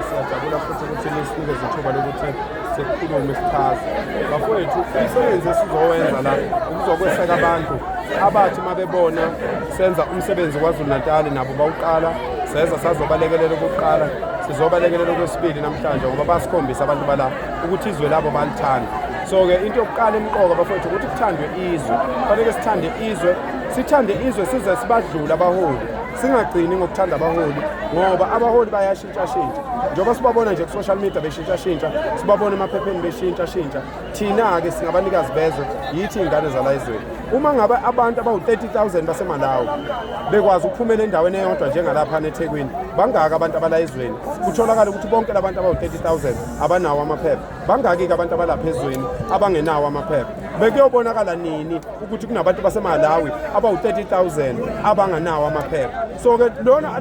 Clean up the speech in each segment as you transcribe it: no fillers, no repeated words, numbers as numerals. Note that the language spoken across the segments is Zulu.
Siyajabula futhi ukuthi nisinikeze ithuba lokuthi sikhulume sichaze. Bafowethu, umsebenzi esizowenza la ukuzokweseka abantu abathi mabebona senza umsebenzi kwaZulu-Natal nabo bawuqala, seza sazobalekelela ukuqala, sizobalekelela okwesibili namhlanje ngoba basikhombisa abantu bala ukuthi izwe labo balithanda. So ke into yokuqala emqoka bafowethu ukuthi kuthandwe izwe. Kufanele sithande izwe size sibadlula abaholi. Singagcini ngokuthanda abaholi ngoba abaholi bayashintsha-shintsha. Njengoba sibabona nje ku-social media beshintsha-shintsha, sibabona emaphepheni beshintsha-shintsha. Thina-ke singabanikazi bezwe yithi iy'ngane zala ezweni. Uma ngabe abantu abawu-30,000 baseMalawi bekwazi ukuphumela endaweni eyodwa njengalaphana eThekwini, bangaki abantu abala ezweni? Kutholakala ukuthi bonke labantu abawu-30,000 abanawo amaphepha. Bangaki-ke abantu abalapha ezweni abangenawo amaphepha? Bekuyobonakala nini ukuthi kunabantu baseMalawi abawu-30,000 abanganawo amaphepha? So-ke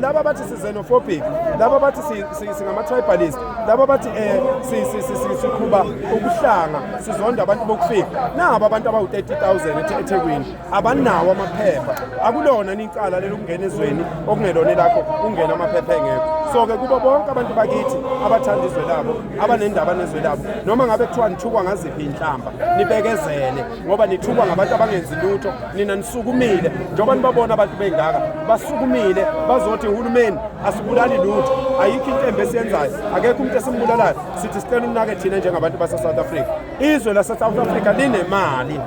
laba bathi si-xenophobic, laba bathi singama-tribalist, laba bathi siqhuba ukuhlanga, sizonda abantu bokufika, naba abantu abawu-30,000 eThekwini abanawo amaphepha. Akulona nicala lelo ukungena ezweni okungelona elakho ungena amaphepha engekho. So-ke kubo bonke abantu bakithi abathanda izwe labo, abanendaba nezwe labo, noma ngabe kuthiwa nithukwa ngaziphi inhlamba, nibekezele ngoba nithukwa ngabantu abangenzi lutho. Nina nisukumile njengoba nibabona abantu bengaka basukumile bazothi uhulumeni asibulali lutho, ayikho into embi esiyenzayo, akekho umuntu esimbulalayo. Sithi sicela unake thina njengabantu base-South Africa. Izwe lase-South Africa linemali.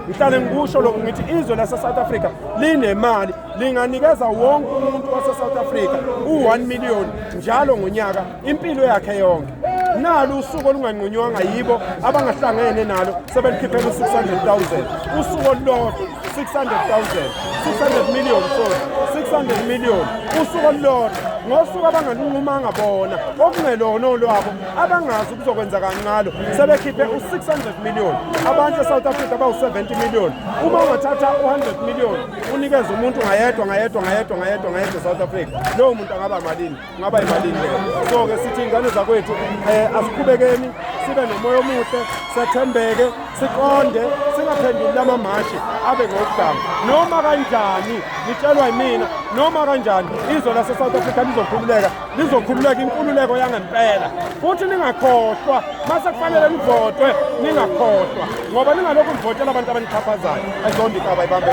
Ngihlale ngikusho lokhu ngithi izwe lase-South Africa linemali, linganikeza wonke umuntu wase-South Africa u-1 million njalo ngonyaka impilo yakhe yonke. Nalo usuku olunganqunywanga yibo abangahlangene nalo sebelikhiphela u-600,000 usuku olulodwa, 600,000, 600 million, sorry, 600 million usuku olulodwa. Ngosuku abanganqumanga bona okungelona olwabo abangazi ukuzokwenzakani ngalo sebekhiphe u-600 million. Abantu e-South Africa bawu-70 million. Uma ungathatha u-100 million unikeze umuntu ngayedwa e-South Africa, lowo muntu angaba malini? Ngaba imalini leyo? So-ke sithi iy'ngane zakwethu asiqhubekeni sibe nomoya omuhle, sethembeke, siqonde, singaphenduli amamashi abe ngokudanga. Noma kanjani ngitshelwa yimina, noma kanjani izwe lase-South Africa lizokhululeka inkululeko yangempela. Futhi ningakhohlwa mase kufanele nivotwe, ningakhohlwa ngoba ningalokhu nivotela abantu abanixhaphazayo. Ayizonto ikaba ibambe.